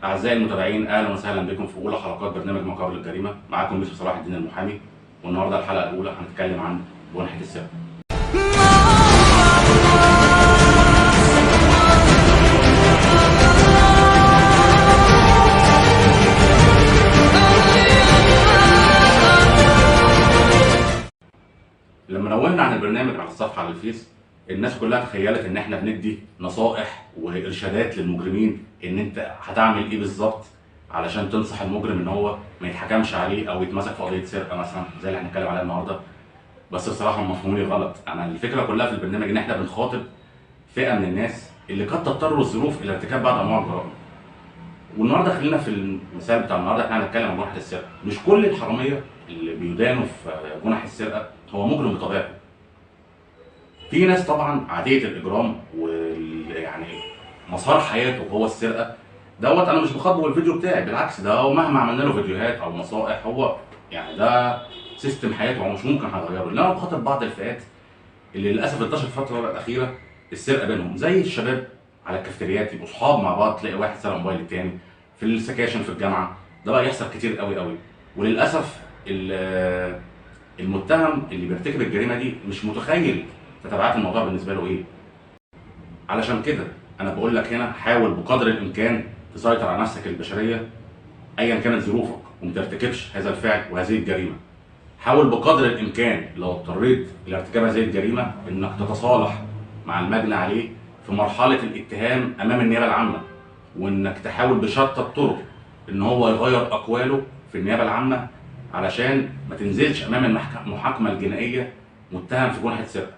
أعزائي المتابعين، أهلا وسهلا بكم في أولى حلقات برنامج مقابل الجريمة. معاكم يوسف صلاح الدين المحامي، والنهارده الحلقة الأولى هنتكلم عن جنحة السرقة. لما نوهنا عن البرنامج على الصفحة على الفيس، الناس كلها تخيلت إن إحنا بندي نصائح وإرشادات للمجرمين إن أنت هتعمل إيه بالظبط علشان تنصح المجرم إن هو ما يتحكمش عليه أو يتمسك في قضية سرقة مثلا زي اللي هنتكلم عليها النهارده. بس بصراحة مفهومي غلط. أنا الفكرة كلها في البرنامج إن إحنا بنخاطب فئة من الناس اللي قد تضطر الظروف إلى ارتكاب بعض أنواع الجرائم. والنهارده خلينا في المثال بتاع النهارده احنا هنتكلم عن جنحة السرقة. مش كل الحرامية اللي بيدانوا في جنح السرقة هو مجرم بطبيعته. في ناس طبعا عاديه الاجرام ويعني مسار حياته هو السرقه. انا مش بخاطبه الفيديو بتاعي، بالعكس ده هو مهما عملنا له فيديوهات او نصائح هو يعني ده سيستم حياته هو مش ممكن هيغيره. انما بخاطب بعض الفئات اللي للاسف انتشرت الفتره الاخيره السرقه بينهم، زي الشباب على الكافتريات يبقوا اصحاب مع بعض، تلاقي واحد سرق موبايل التاني في السكاشن في الجامعه. ده بقى يحصل كتير قوي قوي. وللاسف المتهم اللي بيرتكب الجريمه دي مش متخيل تبعات الموضوع بالنسبه له ايه. علشان كده انا بقول لك هنا حاول بقدر الامكان تسيطر على نفسك البشريه ايا كانت ظروفك وما ترتكبش هذا الفعل وهذه الجريمه. حاول بقدر الامكان لو اضطريت الى ارتكاب هذه الجريمه انك تتصالح مع المجني عليه في مرحله الاتهام امام النيابه العامه، وانك تحاول بشتى الطرق ان هو يغير اقواله في النيابه العامه علشان ما تنزلش امام المحاكمه الجنائيه متهم في جنحه سرقه.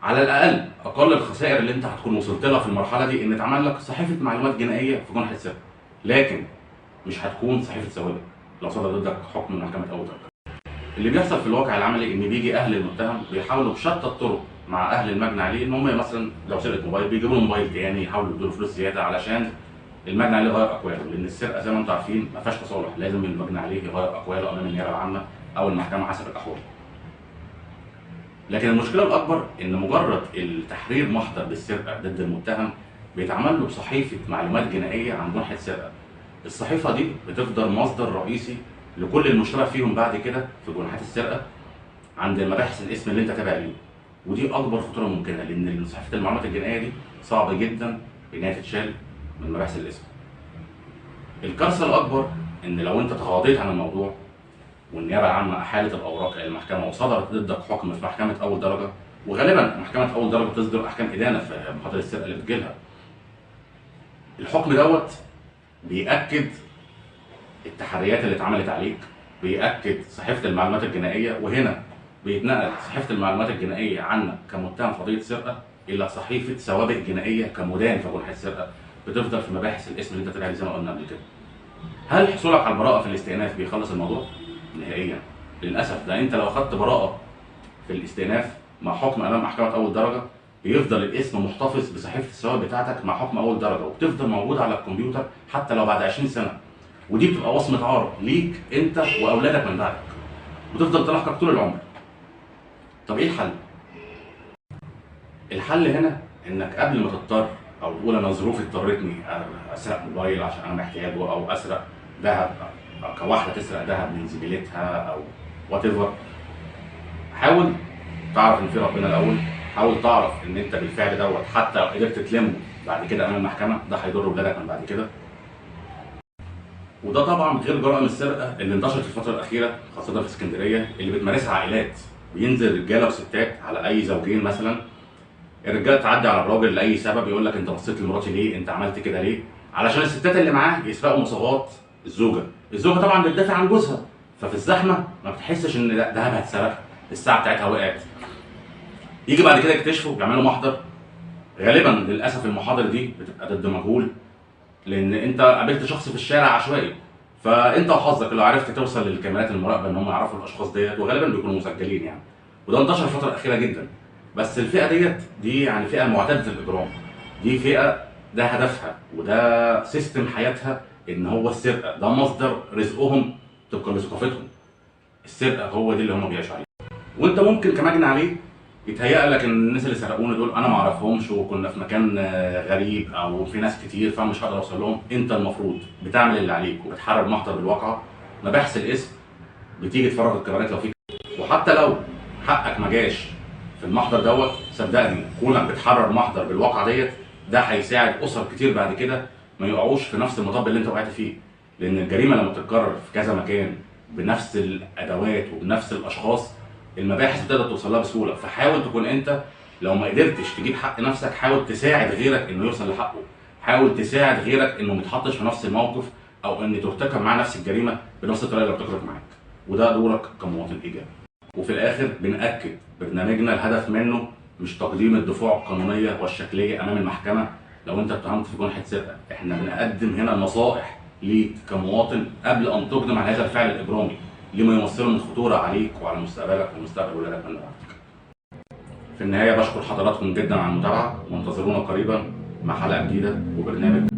على الاقل اقل الخسائر اللي انت هتكون وصلت لها في المرحله دي ان اتعمل لك صحيفه معلومات جنائيه في جنحه سرقه، لكن مش هتكون صحيفه سوابق لو صدر ضدك حكم من محكمه اول درجه. اللي بيحصل في الواقع العملي ان بيجي اهل المتهم بيحاولوا بشتى الطرق مع اهل المجني عليه ان هم مثلا لو سرقه موبايل بيجيبوا له موبايل تاني، يحاولوا يدوا له فلوس زياده علشان المجني عليه يغير اقواله، لان السرقه زي ما انتم عارفين ما فيهاش تصالح، لازم المجني عليه يغير اقواله امام النيابه العامه او المحكمه حسب الاحوال. لكن المشكله الاكبر ان مجرد التحرير محضر بالسرقه ضد المتهم بيتعمل له بصحيفه معلومات جنائيه عن جنحه سرقه. الصحيفه دي بتفضل مصدر رئيسي لكل المشتبه فيهم بعد كده في جنحات السرقه عند مباحث الاسم اللي انت تابع ليه. ودي اكبر خطوره ممكنه، لان صحيفه المعلومات الجنائيه دي صعب جدا انها تتشال من مباحث الاسم. الكارثه الاكبر ان لو انت تغاضيت عن الموضوع والنيابه العامه احالت الاوراق الى المحكمه وصدرت ضدك حكم في محكمه اول درجه، وغالبا محكمه اول درجه بتصدر احكام ادانه في محاضره السرقه اللي بتجيلها. الحكم بيأكد التحريات اللي اتعملت عليك، بيأكد صحيفه المعلومات الجنائيه، وهنا بيتنقل صحيفه المعلومات الجنائيه عنك كمتهم في قضيه سرقه الى صحيفه سوابق جنائيه كمدان في جنحه السرقه بتفضل في مباحث الاسم اللي انت تابع زي ما قلنا قبل كده. هل حصولك على البراءه في الاستئناف بيخلص الموضوع؟ نهائيا. للاسف ده انت لو اخدت براءه في الاستئناف مع حكم امام محكمه اول درجه بيفضل الاسم محتفظ بصحيفه السوابق بتاعتك مع حكم اول درجه، وبتفضل موجوده على الكمبيوتر حتى لو بعد 20 سنه. ودي بتبقى وصمه عار ليك انت واولادك من بعدك، وتفضل تلاحقك طول العمر. طب ايه الحل؟ الحل هنا انك قبل ما تضطر او تقول انا ظروفي اضطرتني اسرق موبايل عشان انا محتاجه، او اسرق ذهب، أو كواحده تسرق ذهب من زميلتها او وات ايفر، حاول تعرف ان في ربنا الاول. حاول تعرف ان انت بالفعل حتى لو قدرت تلمه بعد كده امام المحكمه ده هيضر ولادك من بعد كده. وده طبعا غير جرائم السرقه اللي انتشرت في الفتره الاخيره خاصه في اسكندريه اللي بتمارسها عائلات. بينزل رجاله وستات على اي زوجين مثلا، الرجاله تعدي على الراجل لاي سبب يقول لك انت بصيت لمراتي ليه؟ انت عملت كده ليه؟ علشان الستات اللي معاه يسرقوا مصاغات الزوجه طبعا بتدافع عن جوزها، ففي الزحمه ما بتحسش ان دهب هتسرق، الساعه بتاعتها وقعت. يجي بعد كده يكتشفوا يعملوا محضر، غالبا للاسف المحاضر دي بتبقى ضد مجهول، لان انت قابلت شخص في الشارع عشوائي، فانت وحظك لو عرفت توصل للكاميرات المراقبه ان هم يعرفوا الاشخاص وغالبا بيكونوا مسجلين يعني. وده انتشر الفتره الاخيره جدا. بس الفئه دي يعني فئه معتاده الاجرام، دي فئه ده هدفها وده سيستم حياتها ان هو السرقه، ده مصدر رزقهم طبقا لثقافتهم. السرقه هو دي اللي هم بيعيشوا عليه. وانت ممكن كمجني عليه يتهيأ لك ان الناس اللي سرقوني دول انا ما اعرفهمش وكنا في مكان غريب او في ناس كتير فمش هقدر اوصل لهم. انت المفروض بتعمل اللي عليك وبتحرر محضر بالواقعه، مباحث الاسم بتيجي تفرغ الكاميرات لو في، وحتى لو حقك ما جاش في المحضر دوت، صدقني كونك بتحرر محضر بالواقعه ديت ده هيساعد اسر كتير بعد كده ما يقعوش في نفس المطب اللي انت وقعت فيه. لان الجريمه لما بتتكرر في كذا مكان بنفس الادوات وبنفس الاشخاص، المباحث بتقدر توصل لها بسهوله. فحاول تكون انت لو ما قدرتش تجيب حق نفسك، حاول تساعد غيرك انه يوصل لحقه، حاول تساعد غيرك انه ما يتحطش في نفس الموقف او ان ترتكب معاه نفس الجريمه بنفس الطريقه اللي بتخرج معاك. وده دورك كمواطن ايجابي. وفي الاخر بنأكد برنامجنا الهدف منه مش تقديم الدفوع القانونيه والشكليه امام المحكمه لو انت اتهمت في جنحه سرقه، احنا بنقدم هنا نصائح ليك كمواطن قبل ان تقدم على هذا الفعل الاجرامي لما يمثله من خطوره عليك وعلى مستقبلك ومستقبل ولادك من بعدك. في النهايه بشكر حضراتكم جدا على المتابعه، وانتظرونا قريبا مع حلقه جديده وبرنامج